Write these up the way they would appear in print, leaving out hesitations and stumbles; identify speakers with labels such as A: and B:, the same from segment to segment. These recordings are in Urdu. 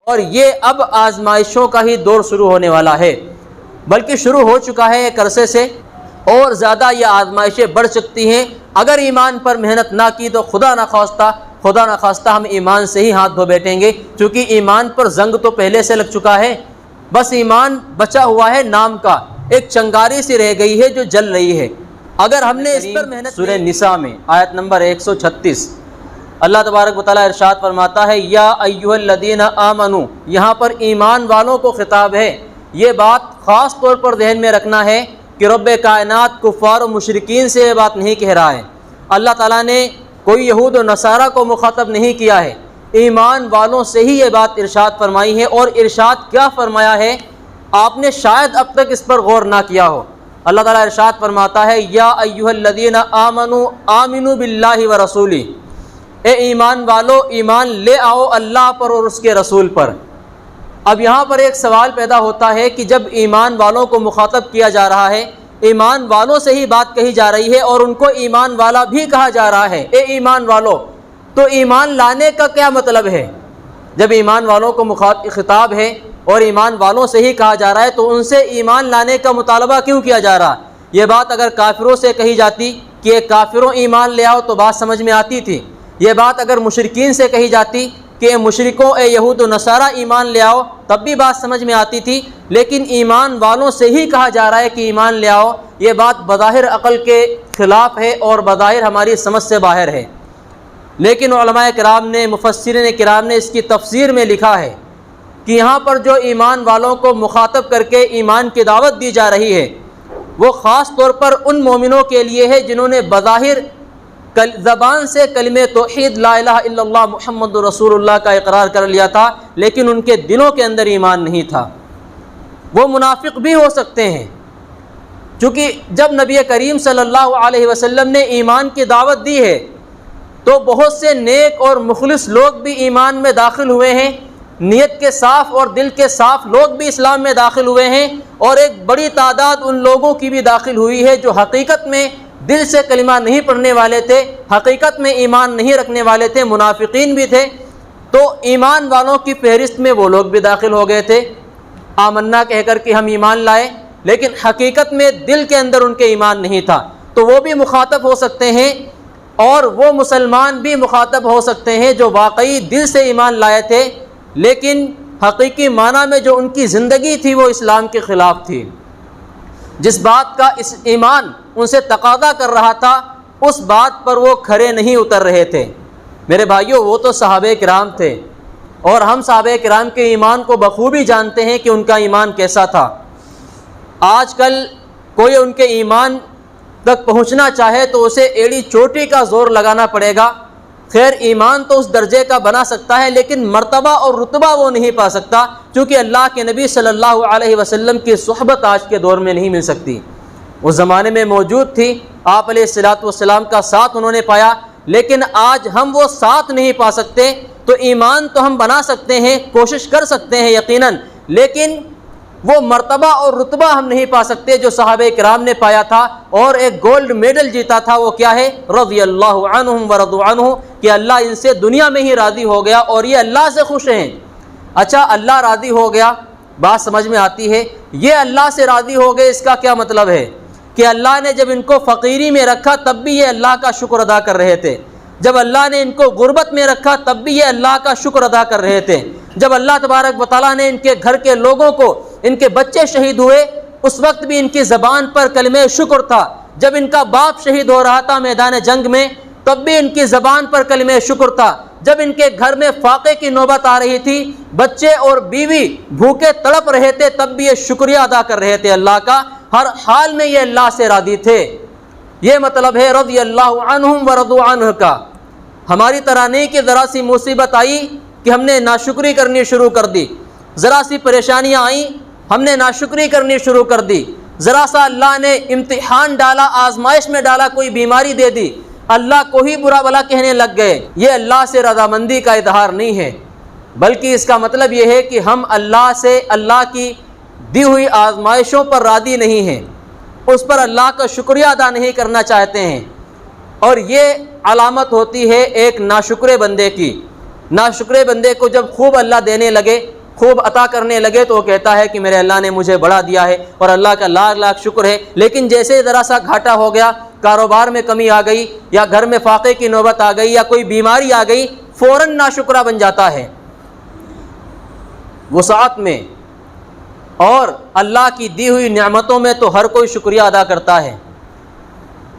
A: اور یہ اب آزمائشوں کا ہی دور شروع ہونے والا ہے، بلکہ شروع ہو چکا ہے ایک عرصے سے، اور زیادہ یہ آزمائشیں بڑھ سکتی ہیں اگر ایمان پر محنت نہ کی تو خدا نخواستہ ہم ایمان سے ہی ہاتھ دھو بیٹھیں گے، کیونکہ ایمان پر زنگ تو پہلے سے لگ چکا ہے، بس ایمان بچا ہوا ہے نام کا، ایک چنگاری سی رہ گئی ہے جو جل رہی ہے۔ اگر ہم نے اس پر محنت، سورہ نساء میں آیت نمبر 136 اللہ تبارک و تعالیٰ ارشاد فرماتا ہے یا ایھا الذین آمنو، یہاں پر ایمان والوں کو خطاب ہے۔ یہ بات خاص طور پر ذہن میں رکھنا ہے کہ رب کائنات کفار و مشرکین سے یہ بات نہیں کہہ رہا ہے، اللہ تعالیٰ نے کوئی یہود و نصارہ کو مخاطب نہیں کیا ہے، ایمان والوں سے ہی یہ بات ارشاد فرمائی ہے۔ اور ارشاد کیا فرمایا ہے آپ نے شاید اب تک اس پر غور نہ کیا ہو۔ اللہ تعالیٰ ارشاد فرماتا ہے یا ایھا الذین آمنو آمنوا باللہ ورسولہ، اے ایمان والو ایمان لے آؤ اللہ پر اور اس کے رسول پر۔ اب یہاں پر ایک سوال پیدا ہوتا ہے کہ جب ایمان والوں کو مخاطب کیا جا رہا ہے، ایمان والوں سے ہی بات کہی جا رہی ہے اور ان کو ایمان والا بھی کہا جا رہا ہے، اے ایمان والو، تو ایمان لانے کا کیا مطلب ہے؟ جب ایمان والوں کو خطاب ہے اور ایمان والوں سے ہی کہا جا رہا ہے تو ان سے ایمان لانے کا مطالبہ کیوں کیا جا رہا؟ یہ بات اگر کافروں سے کہی جاتی کہ کافروں ایمان لے آؤ تو بات سمجھ میں آتی تھی، یہ بات اگر مشرکین سے کہی جاتی کہ اے مشرکوں اے یہود و نصارہ ایمان لے آؤ تب بھی بات سمجھ میں آتی تھی، لیکن ایمان والوں سے ہی کہا جا رہا ہے کہ ایمان لے آؤ، یہ بات بظاہر عقل کے خلاف ہے اور بظاہر ہماری سمجھ سے باہر ہے۔ لیکن علماء کرام نے، مفسرین کرام نے اس کی تفسیر میں لکھا ہے کہ یہاں پر جو ایمان والوں کو مخاطب کر کے ایمان کی دعوت دی جا رہی ہے وہ خاص طور پر ان مومنوں کے لیے ہے جنہوں نے بظاہر زبان سے کلمہ توحید لا الہ الا اللہ محمد رسول اللہ کا اقرار کر لیا تھا، لیکن ان کے دلوں کے اندر ایمان نہیں تھا۔ وہ منافق بھی ہو سکتے ہیں، چونکہ جب نبی کریم صلی اللہ علیہ وسلم نے ایمان کی دعوت دی ہے تو بہت سے نیک اور مخلص لوگ بھی ایمان میں داخل ہوئے ہیں، نیت کے صاف اور دل کے صاف لوگ بھی اسلام میں داخل ہوئے ہیں، اور ایک بڑی تعداد ان لوگوں کی بھی داخل ہوئی ہے جو حقیقت میں دل سے کلمہ نہیں پڑھنے والے تھے، حقیقت میں ایمان نہیں رکھنے والے تھے، منافقین بھی تھے۔ تو ایمان والوں کی فہرست میں وہ لوگ بھی داخل ہو گئے تھے، آمنا کہہ کر کہ ہم ایمان لائے، لیکن حقیقت میں دل کے اندر ان کے ایمان نہیں تھا، تو وہ بھی مخاطب ہو سکتے ہیں، اور وہ مسلمان بھی مخاطب ہو سکتے ہیں جو واقعی دل سے ایمان لائے تھے، لیکن حقیقی معنی میں جو ان کی زندگی تھی وہ اسلام کے خلاف تھی۔ جس بات کا اس ایمان ان سے تقاضا کر رہا تھا اس بات پر وہ کھرے نہیں اتر رہے تھے۔ میرے بھائیوں، وہ تو صحابہ کرام تھے، اور ہم صحابہ کرام کے ایمان کو بخوبی جانتے ہیں کہ ان کا ایمان کیسا تھا۔ آج کل کوئی ان کے ایمان تک پہنچنا چاہے تو اسے ایڑی چوٹی کا زور لگانا پڑے گا۔ خیر، ایمان تو اس درجے کا بنا سکتا ہے لیکن مرتبہ اور رتبہ وہ نہیں پا سکتا، کیونکہ اللہ کے نبی صلی اللہ علیہ وسلم کی صحبت آج کے دور میں نہیں مل سکتی۔ اس زمانے میں موجود تھی، آپ علیہ الصلوۃ والسلام کا ساتھ انہوں نے پایا، لیکن آج ہم وہ ساتھ نہیں پا سکتے۔ تو ایمان تو ہم بنا سکتے ہیں، کوشش کر سکتے ہیں یقیناً، لیکن وہ مرتبہ اور رتبہ ہم نہیں پا سکتے جو صحابہ کرام نے پایا تھا، اور ایک گولڈ میڈل جیتا تھا۔ وہ کیا ہے؟ رضی اللہ عنہم ورضوا عنہ، کہ اللہ ان سے دنیا میں ہی راضی ہو گیا اور یہ اللہ سے خوش ہیں۔ اچھا، اللہ راضی ہو گیا، بات سمجھ میں آتی ہے۔ یہ اللہ سے راضی ہو گئے، اس کا کیا مطلب ہے؟ کہ اللہ نے جب ان کو فقیری میں رکھا تب بھی یہ اللہ کا شکر ادا کر رہے تھے، جب اللہ نے ان کو غربت میں رکھا تب بھی یہ اللہ کا شکر ادا کر رہے تھے، جب اللہ تبارک و تعالیٰ نے ان کے گھر کے لوگوں کو، ان کے بچے شہید ہوئے اس وقت بھی ان کی زبان پر کلمہ شکر تھا، جب ان کا باپ شہید ہو رہا تھا میدان جنگ میں تب بھی ان کی زبان پر کلمہ شکر تھا، جب ان کے گھر میں فاقے کی نوبت آ رہی تھی، بچے اور بیوی بھوکے تڑپ رہے تھے، تب بھی یہ شکریہ ادا کر رہے تھے اللہ کا، ہر حال میں یہ اللہ سے راضی تھے۔ یہ مطلب ہے رضی اللہ عنہم ورضوا عنہ کا۔ ہماری طرح نہیں کہ ذرا سی مصیبت آئی کہ ہم نے ناشکری کرنی شروع کر دی، ذرا سی پریشانیاں آئیں ہم نے ناشکری کرنی شروع کر دی، ذرا سا اللہ نے امتحان ڈالا، آزمائش میں ڈالا، کوئی بیماری دے دی، اللہ کو ہی برا بھلا کہنے لگ گئے۔ یہ اللہ سے رضامندی کا اظہار نہیں ہے، بلکہ اس کا مطلب یہ ہے کہ ہم اللہ سے، اللہ کی دی ہوئی آزمائشوں پر راضی نہیں ہیں، اس پر اللہ کا شکریہ ادا نہیں کرنا چاہتے ہیں، اور یہ علامت ہوتی ہے ایک ناشکرے بندے کی۔ ناشکرے بندے کو جب خوب اللہ دینے لگے خوب عطا کرنے لگے تو وہ کہتا ہے کہ میرے اللہ نے مجھے بڑا دیا ہے اور اللہ کا لاکھ لاکھ شکر ہے، لیکن جیسے ذرا سا گھاٹا ہو گیا، کاروبار میں کمی آ گئی یا گھر میں فاقے کی نوبت آ گئی یا کوئی بیماری آ گئی، فوراً ناشکرہ بن جاتا ہے وسعت میں، اور اللہ کی دی ہوئی نعمتوں میں تو ہر کوئی شکریہ ادا کرتا ہے۔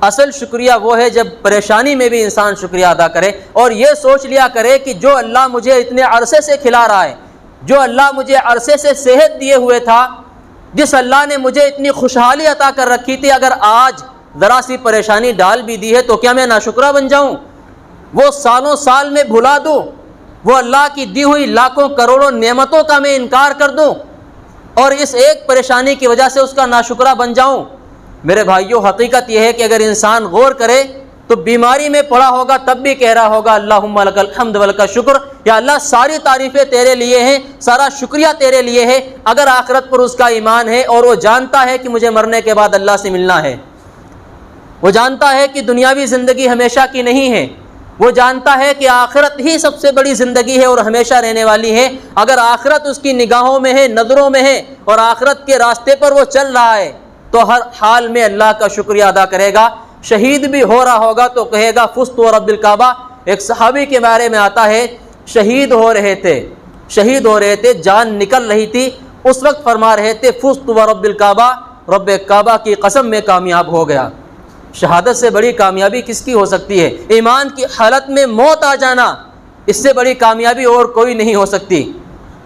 A: اصل شکریہ وہ ہے جب پریشانی میں بھی انسان شکریہ ادا کرے اور یہ سوچ لیا کرے کہ جو اللہ مجھے اتنے عرصے سے کھلا رہا ہے، جو اللہ مجھے عرصے سے صحت دیے ہوئے تھا، جس اللہ نے مجھے اتنی خوشحالی عطا کر رکھی تھی، اگر آج ذرا سی پریشانی ڈال بھی دی ہے تو کیا میں ناشکرہ بن جاؤں؟ وہ سالوں سال میں بھلا دوں؟ وہ اللہ کی دی ہوئی لاکھوں کروڑوں نعمتوں کا میں انکار کر دوں اور اس ایک پریشانی کی وجہ سے اس کا ناشکرہ بن جاؤں؟ میرے بھائیوں، حقیقت یہ ہے کہ اگر انسان غور کرے تو بیماری میں پڑا ہوگا تب بھی کہہ رہا ہوگا اللہم لک الحمد ولک الشکر، یا اللہ ساری تعریفیں تیرے لیے ہیں، سارا شکریہ تیرے لیے ہے۔ اگر آخرت پر اس کا ایمان ہے اور وہ جانتا ہے کہ مجھے مرنے کے بعد اللہ سے ملنا ہے، وہ جانتا ہے کہ دنیاوی زندگی ہمیشہ کی نہیں ہے، وہ جانتا ہے کہ آخرت ہی سب سے بڑی زندگی ہے اور ہمیشہ رہنے والی ہے، اگر آخرت اس کی نگاہوں میں ہے، نظروں میں ہے اور آخرت کے راستے پر وہ چل رہا ہے تو ہر حال میں اللہ کا شکریہ ادا کرے گا۔ شہید بھی ہو رہا ہوگا تو کہے گا فزت ورب الکعبہ۔ ایک صحابی کے بارے میں آتا ہے، شہید ہو رہے تھے، جان نکل رہی تھی، اس وقت فرما رہے تھے فزت ورب الکعبہ، رب کعبہ کی قسم میں کامیاب ہو گیا۔ شہادت سے بڑی کامیابی کس کی ہو سکتی ہے؟ ایمان کی حالت میں موت آ جانا، اس سے بڑی کامیابی اور کوئی نہیں ہو سکتی۔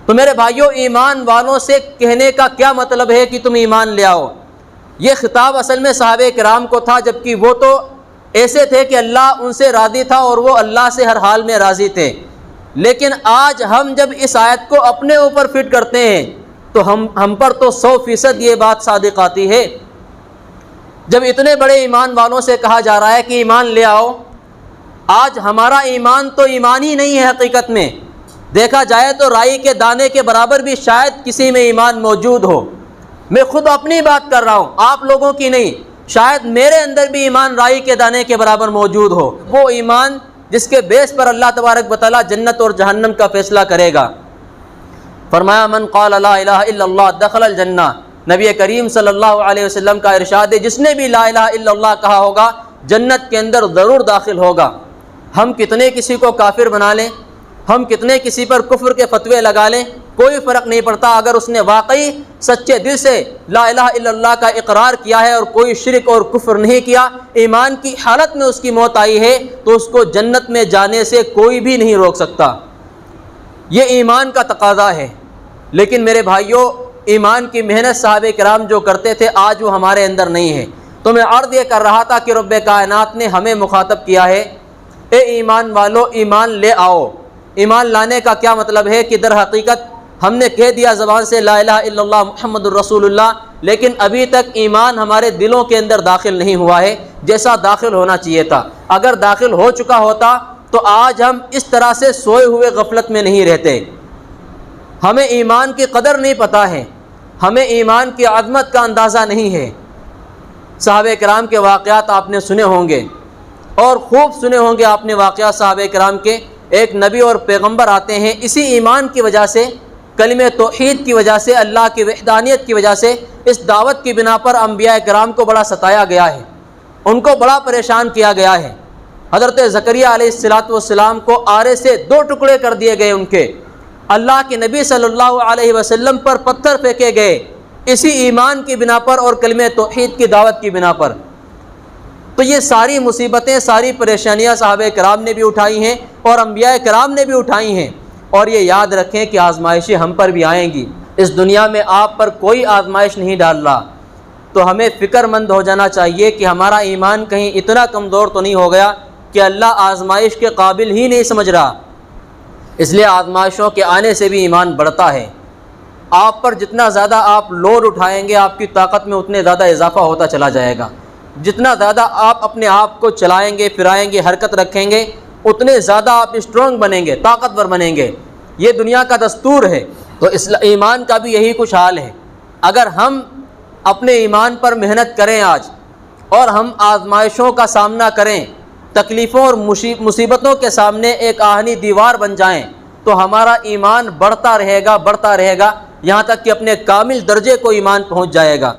A: تو میرے بھائیوں، ایمان والوں سے کہنے کا کیا مطلب ہے کہ تم ایمان لے آؤ؟ یہ خطاب اصل میں صحابہ کرام کو تھا، جبکہ وہ تو ایسے تھے کہ اللہ ان سے راضی تھا اور وہ اللہ سے ہر حال میں راضی تھے، لیکن آج ہم جب اس آیت کو اپنے اوپر فٹ کرتے ہیں تو ہم پر تو 100% یہ بات صادق آتی ہے۔ جب اتنے بڑے ایمان والوں سے کہا جا رہا ہے کہ ایمان لے آؤ، آج ہمارا ایمان تو ایمان ہی نہیں ہے۔ حقیقت میں دیکھا جائے تو رائی کے دانے کے برابر بھی شاید کسی میں ایمان موجود ہو۔ میں خود اپنی بات کر رہا ہوں، آپ لوگوں کی نہیں، شاید میرے اندر بھی ایمان رائی کے دانے کے برابر موجود ہو، وہ ایمان جس کے بیس پر اللہ تبارک و تعالیٰ جنت اور جہنم کا فیصلہ کرے گا۔ فرمایا من قال لا الہ الا اللہ دخل الجنہ، نبی کریم صلی اللہ علیہ وسلم کا ارشاد ہے، جس نے بھی لا الہ الا اللہ کہا ہوگا جنت کے اندر ضرور داخل ہوگا۔ ہم کتنے کسی کو کافر بنا لیں، ہم کتنے کسی پر کفر کے فتوے لگا لیں، کوئی فرق نہیں پڑتا اگر اس نے واقعی سچے دل سے لا الہ الا اللہ کا اقرار کیا ہے اور کوئی شرک اور کفر نہیں کیا، ایمان کی حالت میں اس کی موت آئی ہے تو اس کو جنت میں جانے سے کوئی بھی نہیں روک سکتا۔ یہ ایمان کا تقاضا ہے۔ لیکن میرے بھائیوں، ایمان کی محنت صحابہ کرام جو کرتے تھے آج وہ ہمارے اندر نہیں ہے۔ تو میں عرض یہ کر رہا تھا کہ رب کائنات نے ہمیں مخاطب کیا ہے، اے ایمان والو ایمان لے آؤ۔ ایمان لانے کا کیا مطلب ہے کہ در حقیقت ہم نے کہہ دیا زبان سے لا الہ الا اللہ محمد الرسول اللہ، لیکن ابھی تک ایمان ہمارے دلوں کے اندر داخل نہیں ہوا ہے جیسا داخل ہونا چاہیے تھا۔ اگر داخل ہو چکا ہوتا تو آج ہم اس طرح سے سوئے ہوئے غفلت میں نہیں رہتے۔ ہمیں ایمان کی قدر نہیں پتہ ہے، ہمیں ایمان کی عظمت کا اندازہ نہیں ہے۔ صحابہ کرام کے واقعات آپ نے سنے ہوں گے اور خوب سنے ہوں گے آپ نے واقعات صحابہ کرام کے۔ ایک نبی اور پیغمبر آتے ہیں، اسی ایمان کی وجہ سے، کلمہ توحید کی وجہ سے، اللہ کی وحدانیت کی وجہ سے، اس دعوت کی بنا پر انبیاء کرام کو بڑا ستایا گیا ہے، ان کو بڑا پریشان کیا گیا ہے۔ حضرت زکریا علیہ السلام کو آرے سے 2 ٹکڑے کر دیے گئے، ان کے اللہ کے نبی صلی اللہ علیہ وسلم پر پتھر پھینکے گئے اسی ایمان کی بنا پر اور کلمہ توحید کی دعوت کی بنا پر۔ تو یہ ساری مصیبتیں، ساری پریشانیاں صحابہ کرام نے بھی اٹھائی ہیں اور انبیاء کرام نے بھی اٹھائی ہیں۔ اور یہ یاد رکھیں کہ آزمائشیں ہم پر بھی آئیں گی۔ اس دنیا میں آپ پر کوئی آزمائش نہیں ڈال رہا، تو ہمیں فکر مند ہو جانا چاہیے کہ ہمارا ایمان کہیں اتنا کمزور تو نہیں ہو گیا کہ اللہ آزمائش کے قابل ہی نہیں سمجھ رہا۔ اس لیے آزمائشوں کے آنے سے بھی ایمان بڑھتا ہے۔ آپ پر جتنا زیادہ آپ لوڈ اٹھائیں گے، آپ کی طاقت میں اتنے زیادہ اضافہ ہوتا چلا جائے گا۔ جتنا زیادہ آپ اپنے آپ کو چلائیں گے، پھرائیں گے، حرکت رکھیں گے، اتنے زیادہ آپ اسٹرانگ بنیں گے، طاقتور بنیں گے۔ یہ دنیا کا دستور ہے۔ تو ایمان کا بھی یہی کچھ حال ہے۔ اگر ہم اپنے ایمان پر محنت کریں آج اور ہم آزمائشوں کا سامنا کریں، تکلیفوں اور مصیبتوں کے سامنے ایک آہنی دیوار بن جائیں، تو ہمارا ایمان بڑھتا رہے گا یہاں تک کہ اپنے کامل درجے کو ایمان پہنچ جائے گا۔